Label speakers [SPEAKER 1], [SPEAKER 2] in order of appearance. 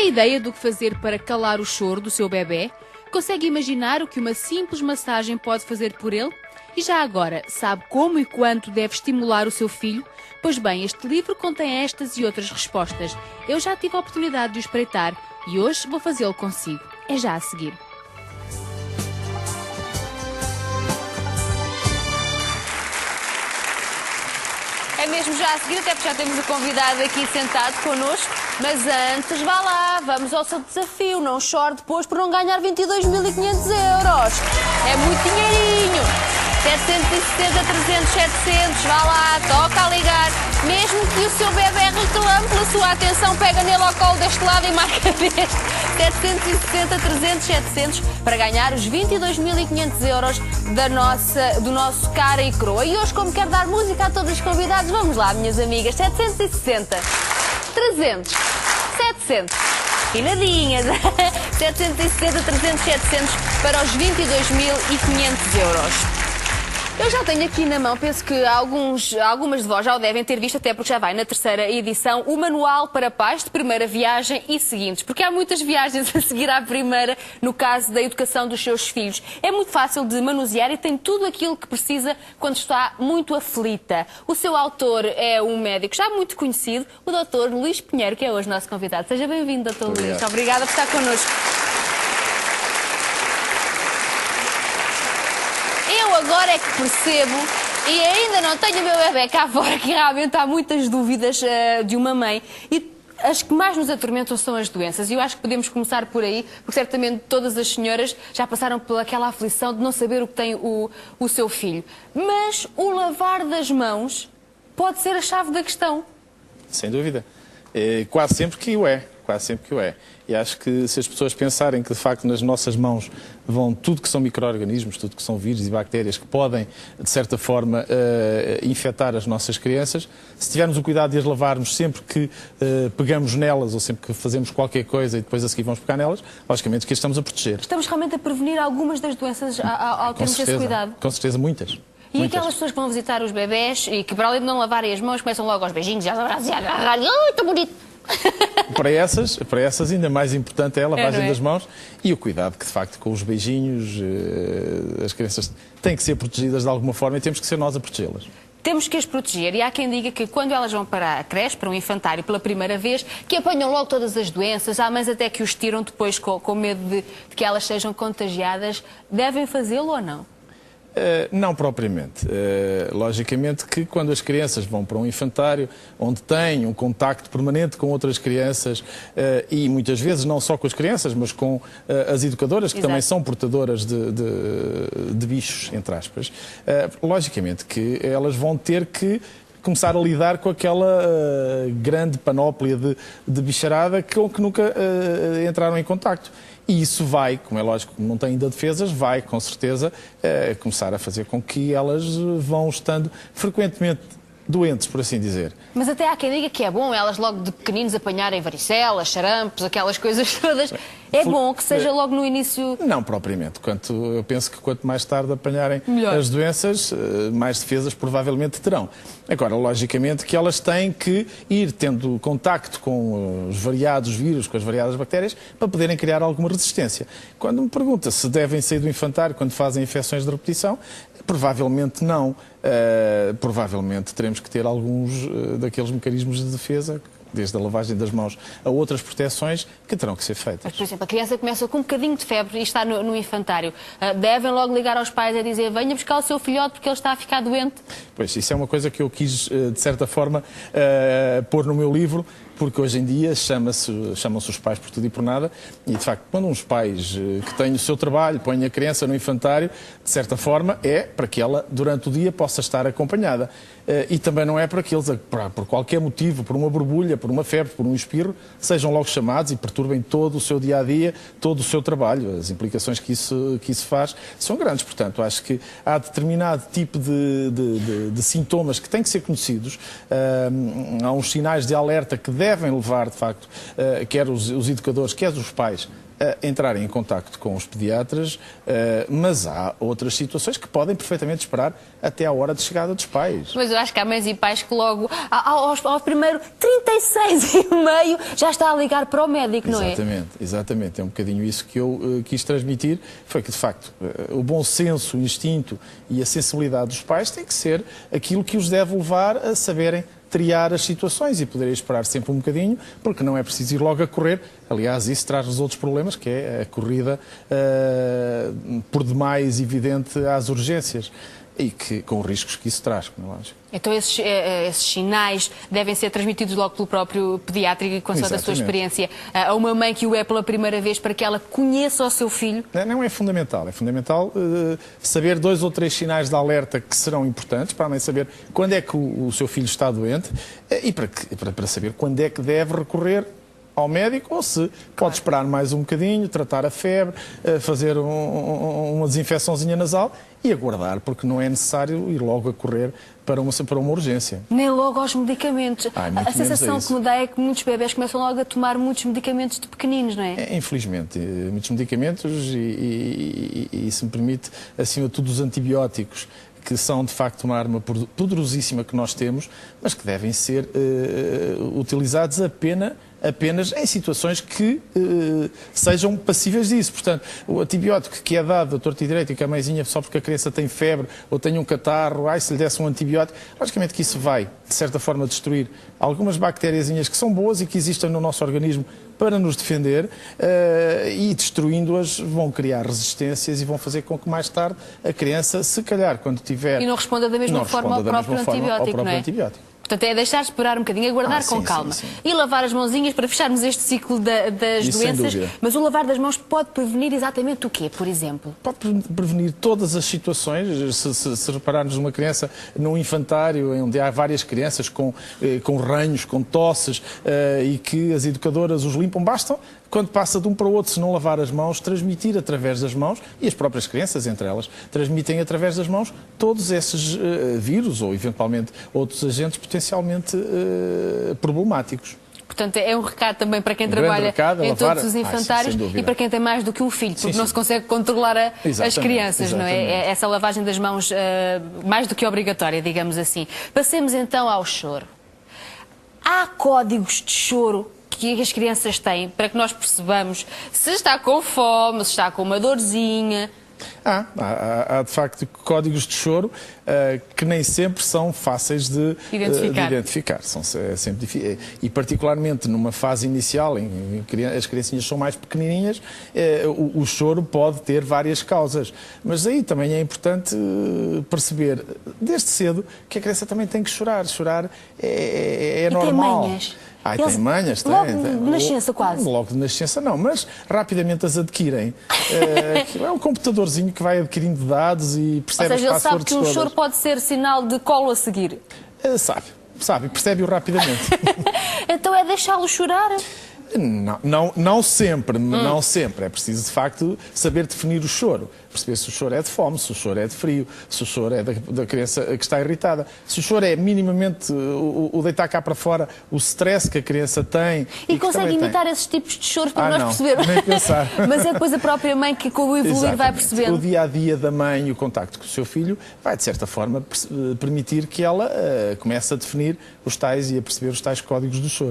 [SPEAKER 1] ideia do que fazer para calar o choro do seu bebê? Consegue imaginar o que uma simples massagem pode fazer por ele? E já agora, sabe como e quanto deve estimular o seu filho? Pois bem, este livro contém estas e outras respostas. Eu já tive a oportunidade de o espreitar e hoje vou fazê-lo consigo. É já a seguir.
[SPEAKER 2] É mesmo já a seguir, até porque já temos o convidado aqui sentado connosco. Mas antes, vá lá, vamos ao seu desafio. Não chore depois por não ganhar 22.500 euros. É muito dinheirinho. 760, 300, 700, vá lá, toca a ligar. Mesmo que o seu bebê reclame pela sua atenção, pega nele ao colo deste lado e marca deste. 760, 300, 700 para ganhar os 22.500 euros do nosso Cara e Croa. E hoje, como quero dar música a todos os convidados, vamos lá, minhas amigas. 760, 300, 700. Finadinhas. 760, 300, 700 para os 22.500 euros. Eu já tenho aqui na mão, penso que algumas de vós já o devem ter visto, até porque já vai na terceira edição, o Manual para Pais de Primeira Viagem e Seguintes. Porque há muitas viagens a seguir à primeira, no caso da educação dos seus filhos. É muito fácil de manusear e tem tudo aquilo que precisa quando está muito aflita. O seu autor é um médico já muito conhecido, o Dr. Luís Pinheiro, que é hoje nosso convidado. Seja bem-vindo, Dr. Luís. Obrigada por estar connosco. Eu agora é que percebo, e ainda não tenho o meu bebê cá fora, que realmente há muitas dúvidas de uma mãe. E as que mais nos atormentam são as doenças. E eu acho que podemos começar por aí, porque certamente todas as senhoras já passaram pelaquela aflição de não saber o que tem o seu filho. Mas o lavar das mãos pode ser a chave da questão.
[SPEAKER 3] Sem dúvida. Quase sempre que o é. Quase sempre que o é. E acho que se as pessoas pensarem que, de facto, nas nossas mãos vão tudo que são micro-organismos, tudo que são vírus e bactérias que podem, de certa forma, infectar as nossas crianças, se tivermos o cuidado de as lavarmos sempre que pegamos nelas ou sempre que fazemos qualquer coisa e depois a seguir vamos pegar nelas, logicamente que as estamos a proteger.
[SPEAKER 2] Estamos realmente a prevenir algumas das doenças ao termos esse cuidado?
[SPEAKER 3] Com certeza, muitas.
[SPEAKER 2] E aquelas pessoas que vão visitar os bebés e que, para além de não lavarem as mãos, começam logo aos beijinhos, já abraçam, ai, tão bonito!
[SPEAKER 3] Para essas ainda mais importante é a lavagem das mãos e o cuidado que, de facto, com os beijinhos, as crianças têm que ser protegidas de alguma forma e temos que ser nós a protegê-las.
[SPEAKER 2] Temos que as proteger e há quem diga que quando elas vão para a creche, para um infantário pela primeira vez, que apanham logo todas as doenças, há mães até que os tiram depois com medo de que elas sejam contagiadas. Devem fazê-lo ou não?
[SPEAKER 3] Não propriamente. Logicamente que quando as crianças vão para um infantário, onde têm um contacto permanente com outras crianças, e muitas vezes não só com as crianças, mas com as educadoras, que também são portadoras de bichos, entre aspas, logicamente que elas vão ter que começar a lidar com aquela grande panóplia de bicharada com que nunca entraram em contacto. E isso vai, como é lógico, não tem ainda defesas, vai com certeza começar a fazer com que elas vão estando frequentemente doentes, por assim dizer.
[SPEAKER 2] Mas até há quem diga que é bom elas logo de pequeninos apanharem varicelas, charampos, aquelas coisas todas. É bom que seja logo no início?
[SPEAKER 3] Não propriamente. Eu penso que quanto mais tarde apanharem as doenças, mais defesas provavelmente terão. Agora, logicamente que elas têm que ir tendo contacto com os variados vírus, com as variadas bactérias, para poderem criar alguma resistência. Quando me pergunta se devem sair do infantário quando fazem infecções de repetição, provavelmente não. Provavelmente teremos que ter alguns daqueles mecanismos de defesa, desde a lavagem das mãos a outras proteções, que terão que ser feitas.
[SPEAKER 2] Mas, por exemplo, a criança começa com um bocadinho de febre e está no infantário. Devem logo ligar aos pais a dizer: venha buscar o seu filhote porque ele está a ficar doente?
[SPEAKER 3] Pois, isso é uma coisa que eu quis, de certa forma, pôr no meu livro, porque hoje em dia chamam-se os pais por tudo e por nada, e de facto, quando uns pais que têm o seu trabalho põem a criança no infantário, de certa forma, é para que ela, durante o dia, possa estar acompanhada. E também não é para que eles, por qualquer motivo, por uma borbulha, por uma febre, por um espirro, sejam logo chamados e perturbem todo o seu dia-a-dia, todo o seu trabalho. As implicações que isso faz são grandes. Portanto, acho que há determinado tipo de sintomas que têm que ser conhecidos. Há uns sinais de alerta que devem levar, de facto, quer os educadores, quer os pais, entrarem em contacto com os pediatras, mas há outras situações que podem perfeitamente esperar até à hora de chegada dos pais.
[SPEAKER 2] Mas eu acho que há mães e pais que logo, ao primeiro 36,5, já está a ligar para o médico, não é?
[SPEAKER 3] Exatamente. É um bocadinho isso que eu quis transmitir, foi que, de facto, o bom senso, o instinto e a sensibilidade dos pais tem que ser aquilo que os deve levar a saberem triar as situações e poderem esperar sempre um bocadinho, porque não é preciso ir logo a correr. Aliás, isso traz-nos outros problemas, que é a corrida por demais evidente às urgências e que, com os riscos que isso traz, como é lógico.
[SPEAKER 2] Então esses sinais devem ser transmitidos logo pelo próprio pediatra e com a sua experiência a uma mãe que o é pela primeira vez para que ela conheça o seu filho?
[SPEAKER 3] Não, é fundamental. É fundamental saber 2 ou 3 sinais de alerta que serão importantes para a mãe saber quando é que o seu filho está doente e para saber quando é que deve recorrer ao médico ou se pode esperar mais um bocadinho, tratar a febre, fazer uma desinfecçãozinha nasal e aguardar, porque não é necessário ir logo a correr para uma urgência.
[SPEAKER 2] Nem logo aos medicamentos. A sensação que me dá é que muitos bebés começam logo a tomar muitos medicamentos de pequeninos, não é?
[SPEAKER 3] Infelizmente, muitos medicamentos e se me permite, acima de tudo, os antibióticos, que são de facto uma arma poderosíssima que nós temos, mas que devem ser utilizados apenas em situações que sejam passíveis disso. Portanto, o antibiótico que é dado à torta e direita e que a mãezinha, só porque a criança tem febre ou tem um catarro, se lhe desse um antibiótico, logicamente que isso vai, de certa forma, destruir algumas bactériazinhas que são boas e que existem no nosso organismo para nos defender e destruindo-as vão criar resistências e vão fazer com que mais tarde a criança, se calhar, quando tiver...
[SPEAKER 2] E não responda da mesma forma ao próprio antibiótico, não é? Portanto, é deixar esperar um bocadinho, aguardar com calma. Sim. E lavar as mãozinhas para fecharmos este ciclo das doenças. Mas o lavar das mãos pode prevenir exatamente o quê, por exemplo?
[SPEAKER 3] Pode prevenir todas as situações. Se repararmos uma criança num infantário onde há várias crianças com ranhos, com tosses e que as educadoras os limpam, bastam, quando passa de um para o outro, se não lavar as mãos, transmitir através das mãos, e as próprias crianças, entre elas, transmitem através das mãos todos esses vírus ou, eventualmente, outros agentes potencialmente problemáticos.
[SPEAKER 2] Portanto, é um recado também para quem trabalha em todos os infantários e para quem tem mais do que um filho, porque não se consegue controlar as crianças, não é? Essa lavagem das mãos mais do que obrigatória, digamos assim. Passemos então ao choro. Há códigos de choro que as crianças têm para que nós percebamos se está com fome, se está com uma dorzinha?
[SPEAKER 3] Há de facto códigos de choro que nem sempre são fáceis de identificar. São sempre difíceis. E particularmente numa fase inicial, em que as criancinhas são mais pequenininhas, o choro pode ter várias causas. Mas aí também é importante perceber, desde cedo, que a criança também tem que chorar. Chorar é normal.
[SPEAKER 2] Tem manhas.
[SPEAKER 3] Tem manhas, tem.
[SPEAKER 2] Logo de nascença, quase.
[SPEAKER 3] Logo de nascença, não, mas rapidamente as adquirem. É um computadorzinho que vai adquirindo dados e percebe as passwords todas. Ou seja, ele sabe
[SPEAKER 2] que um choro pode ser sinal de colo a seguir?
[SPEAKER 3] Sabe, percebe-o rapidamente.
[SPEAKER 2] Então é deixá-lo chorar?
[SPEAKER 3] Não sempre. É preciso, de facto, saber definir o choro. Perceber se o choro é de fome, se o choro é de frio, se o choro é da criança que está irritada. Se o choro é minimamente o deitar cá para fora, o stress que a criança tem.
[SPEAKER 2] E consegue imitar esses tipos de choros para nós percebermos?
[SPEAKER 3] Nem pensar.
[SPEAKER 2] Mas é depois a própria mãe que, com o evoluir, vai percebendo.
[SPEAKER 3] O dia-a-dia da mãe e o contacto com o seu filho vai, de certa forma, permitir que ela comece a definir os tais e a perceber os tais códigos do choro.